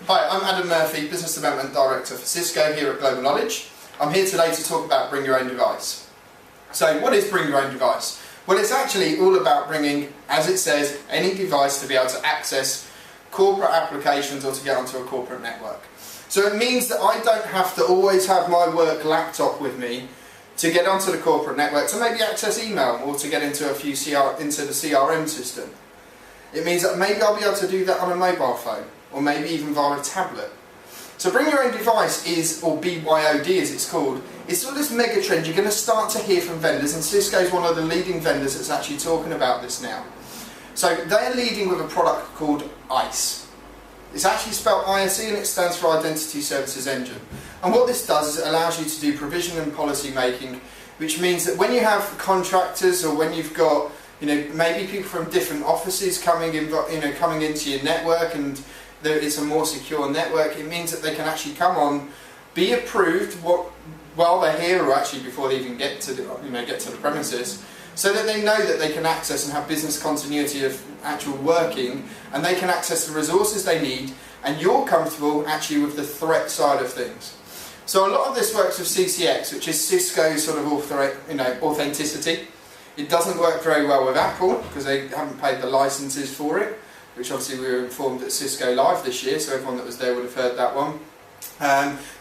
Hi, I'm Adam Murphy, Business Development Director for Cisco here at Global Knowledge. I'm here today to talk about Bring Your Own Device. So what is Bring Your Own Device? Well, it's actually all about bringing, as it says, any device to be able to access corporate applications or to get onto a corporate network. So it means that I don't have to always have my work laptop with me to get onto the corporate network to maybe access email or to get into the CRM system. It means that maybe I'll be able to do that on a mobile phone or maybe even via a tablet. So Bring Your Own Device is, or BYOD as it's called, it's sort of this mega trend you're going to start to hear from vendors, and Cisco is one of the leading vendors that's actually talking about this now. So they're leading with a product called ICE. It's actually spelled ISE and it stands for Identity Services Engine. And what this does is it allows you to do provision and policy making, which means that when you have contractors or when you've got maybe people from different offices coming into your network and it's a more secure network, it means that they can actually come on, be approved while they're here or actually before they even get to the premises, so that they know that they can access and have business continuity of actual working, and they can access the resources they need, and you're comfortable actually with the threat side of things. So a lot of this works with CCX, which is Cisco's sort of authenticity. It doesn't work very well with Apple because they haven't paid the licenses for it, which obviously we were informed at Cisco Live this year, so everyone that was there would have heard that one.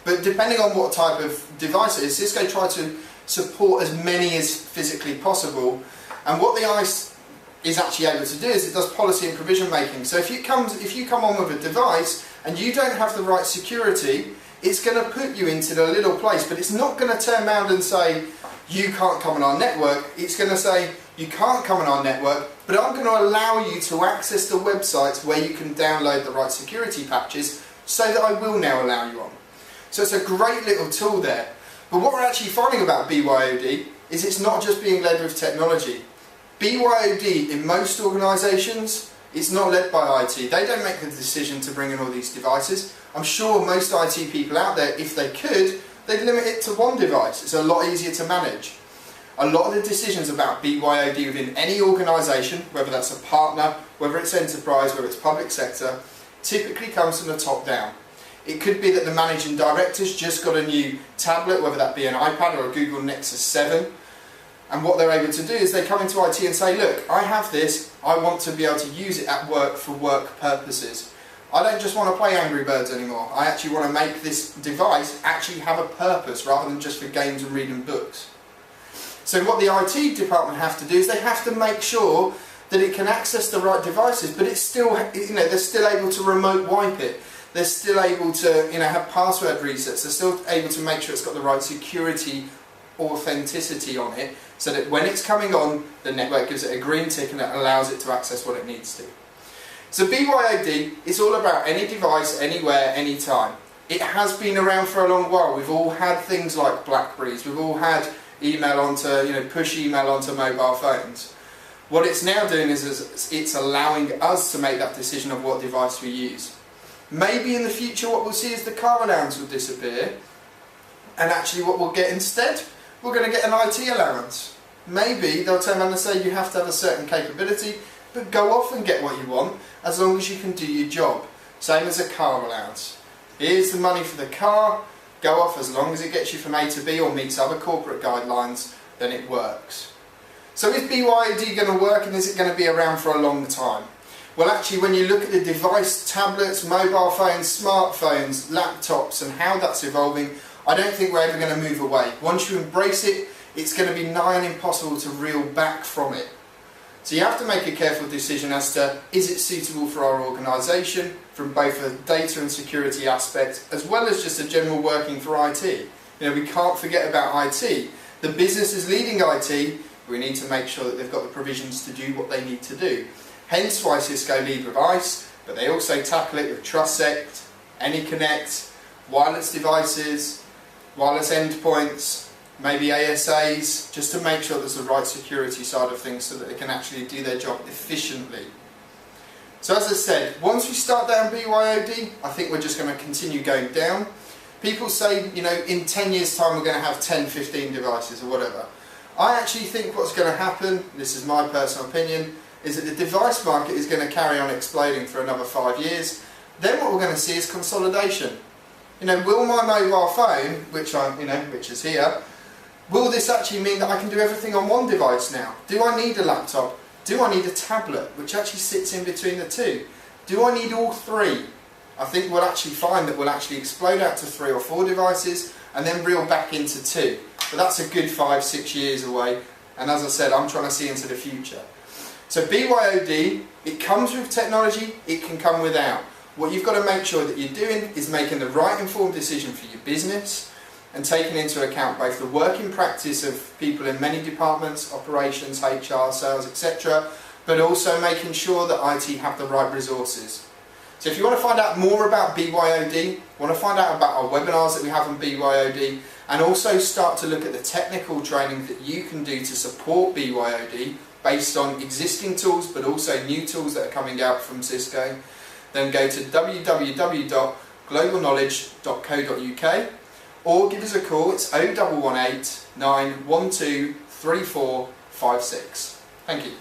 But depending on what type of device it is, Cisco tried to support as many as physically possible, and what the ICE is actually able to do is it does policy and provision making. So if you come on with a device and you don't have the right security, it's going to put you into the little place, but it's not going to turn around and say you can't come on our network. It's going to say you can't come on our network, but I'm going to allow you to access the websites where you can download the right security patches, so that I will now allow you on. So it's a great little tool there. But what we're actually finding about BYOD is it's not just being led with technology. BYOD in most organisations, it's not led by IT. They don't make the decision to bring in all these devices. I'm sure most IT people out there, if they could, they'd limit it to one device. It's a lot easier to manage. A lot of the decisions about BYOD within any organisation, whether that's a partner, whether it's enterprise, whether it's public sector, typically comes from the top down. It could be that the managing director's just got a new tablet, whether that be an iPad or a Google Nexus 7, and what they're able to do is they come into IT and say, look, I have this, I want to be able to use it at work for work purposes. I don't just want to play Angry Birds anymore, I actually want to make this device actually have a purpose rather than just for games and reading books. So what the IT department have to do is they have to make sure that it can access the right devices, but it's still, they're still able to remote wipe it. They're still able to, have password resets. They're still able to make sure it's got the right security authenticity on it, so that when it's coming on, the network gives it a green tick and it allows it to access what it needs to. So BYOD is all about any device, anywhere, anytime. It has been around for a long while. We've all had things like BlackBerries. We've all had email onto, push email onto mobile phones. What it's now doing is it's allowing us to make that decision of what device we use. Maybe in the future what we'll see is the car allowance will disappear, and actually what we'll get instead, we're going to get an IT allowance. Maybe they'll turn around and say you have to have a certain capability, but go off and get what you want as long as you can do your job. Same as a car allowance. Here's the money for the car, go off as long as it gets you from A to B or meets other corporate guidelines, then it works. So is BYOD going to work, and is it going to be around for a long time? Well, actually, when you look at the device, tablets, mobile phones, smartphones, laptops, and how that's evolving, I don't think we're ever going to move away. Once you embrace it, it's going to be nigh on impossible to reel back from it. So you have to make a careful decision as to, is it suitable for our organisation, from both a data and security aspect, as well as just a general working for IT. We can't forget about IT. The business is leading IT, we need to make sure that they've got the provisions to do what they need to do. Hence why Cisco lead with ICE, but they also tackle it with TrustSect, AnyConnect, wireless devices, wireless endpoints, maybe ASAs, just to make sure there's the right security side of things so that they can actually do their job efficiently. So as I said, once we start down BYOD, I think we're just going to continue going down. People say, in 10 years' time we're going to have 10, 15 devices or whatever. I actually think what's going to happen, this is my personal opinion, is that the device market is going to carry on exploding for another 5 years, then what we're going to see is consolidation. You know, will my mobile phone, which is here, will this actually mean that I can do everything on one device now? Do I need a laptop? Do I need a tablet, which actually sits in between the two? Do I need all three? I think we'll actually find that we'll actually explode out to 3 or 4 devices and then reel back into 2. But that's a good 5-6 years away, and as I said, I'm trying to see into the future. So BYOD, it comes with technology, it can come without. What you've got to make sure that you're doing is making the right informed decision for your business and taking into account both the working practice of people in many departments, operations, HR, sales, etc., but also making sure that IT have the right resources. So if you want to find out more about BYOD, want to find out about our webinars that we have on BYOD, and also start to look at the technical training that you can do to support BYOD based on existing tools but also new tools that are coming out from Cisco, then go to www.globalknowledge.co.uk or give us a call. It's 0118 912 3456. Thank you.